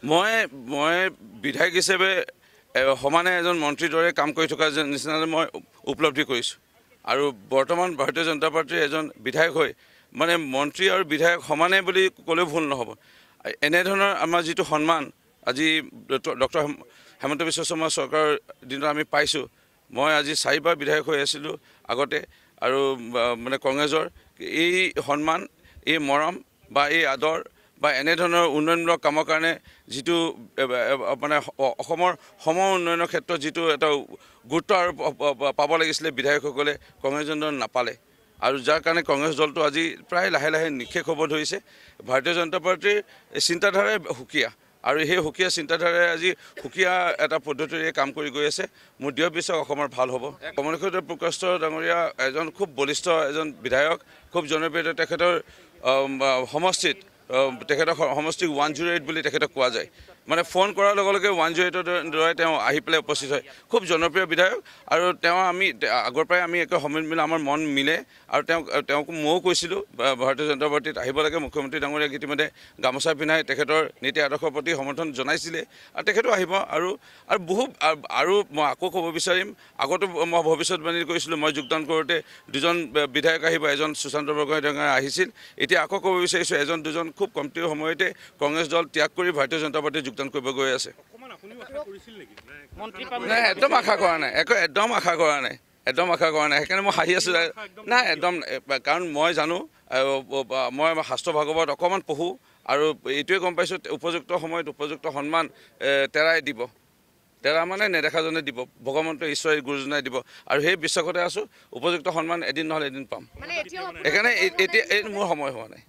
মই মই বিধায়ক হিচাপে সমানে এজন মন্ত্ৰীৰ দৰে কাম কৰি থকা নিচিনা মই উপলব্ধি কৰিছোঁ আৰু বৰ্তমান ভাৰতীয় জনতা পাৰ্টীৰ এজন বিধায়ক হৈ মানে মন্ত্ৰী আৰু বিধায়ক সমানে বুলি ক'লেও ভুল নহ'ব। এনেধৰণৰ আমাৰ যিটো সন্মান আজি ডক্টৰ হেমন্ত বিশ্ব শৰ্মা চৰকাৰৰ দিনত আমি পাইছোঁ। মই আজি 4বাৰ বিধায়ক হৈ আছিলোঁ আগতে আৰু মানে কংগ্ৰেছৰ এই সন্মান, এই মৰম বা এই আদৰ বা এনেধৰণৰ উন্নয়নমূলক কামৰ কাৰণে যিটো মানে অসমৰ সম উন্নয়নৰ ক্ষেত্ৰত যিটো এটা গুৰুত্ব আৰু পাব লাগিছিলে বিধায়কসকলে কংগ্ৰেছ দলে নাপালে আৰু যাৰ কাৰণে কংগ্ৰেছ দলটো আজি প্ৰায় লাহে লাহে নিঃশেষ হ'ব ধৰিছে। ভাৰতীয় জনতা পাৰ্টীৰ চিন্তাধাৰাই সুকীয়া আৰু সেই সুকীয়া চিন্তাধাৰাই আজি সুকীয়া এটা পদ্ধতিৰে কাম কৰি গৈ আছে। মোৰ দৃঢ় বিশ্বাস অসমৰ ভাল হ'ব। কমলেশ্বৰ প্ৰকাশ ডাঙৰীয়া এজন খুব বলিষ্ঠ এজন বিধায়ক, খুব জনপ্ৰিয়। তেখেতৰ সমষ্টিত তেখেতৰ সমষ্টিক 108 বুলি তেখেতক কোৱা যায়। মানে ফোন কৰাৰ লগে লগে 108ৰ দৰে তেওঁ আহি পেলাই উপস্থিত হয়। খুব জনপ্ৰিয় বিধায়ক আৰু তেওঁ আমি আগৰ পৰাই আমি একে সমিল মিলে আমাৰ মন মিলে আৰু তেওঁক ময়ো কৈছিলোঁ ভাৰতীয় জনতা পাৰ্টীত আহিব লাগে। মুখ্যমন্ত্ৰী ডাঙৰীয়াক ইতিমধ্যে গামোচা পিন্ধাই তেখেতৰ নীতি আদৰ্শৰ প্ৰতি সমৰ্থন জনাইছিলে আৰু তেখেতো আহিব আৰু আৰু মই আকৌ ক'ব বিচাৰিম, আগতো মই ভৱিষ্যতবাণী কৰিছিলোঁ মই যোগদান কৰোঁতে 2জন বিধায়ক আহিব, এজন সুশান্ত বৰগোহাঁই ডাঙৰীয়া আহিছিল। এতিয়া আকৌ ক'ব বিচাৰিছোঁ 1-2জন খুব কমটি সময়তে কংগ্ৰেছ দল ত্যাগ কৰি ভাৰতীয় জনতা পাৰ্টীত যোগদান কৰিব গৈ আছে। নাই, একদম আশা কৰা নাই, একদম আশা কৰা নাই, একদম আশা কৰা নাই। সেইকাৰণে মই হাঁহি আছোঁ। নাই, একদম, কাৰণ মই জানো মই শাস্ত্ৰ ভাগৱত অকণমান পঢ়োঁ আৰু এইটোৱে গম পাইছোঁ উপযুক্ত সময়ত উপযুক্ত সন্মান তেৰাই দিব। তেৰা মানে নেদেখাজনে দিব, ভগৱন্তই ঈশ্বৰে গুৰুজনাই দিব আৰু সেই বিশ্বাসতে আছোঁ উপযুক্ত সন্মান এদিন নহ'লে এদিন পাম। সেইকাৰণে এতিয়া মোৰ সময় হোৱা নাই।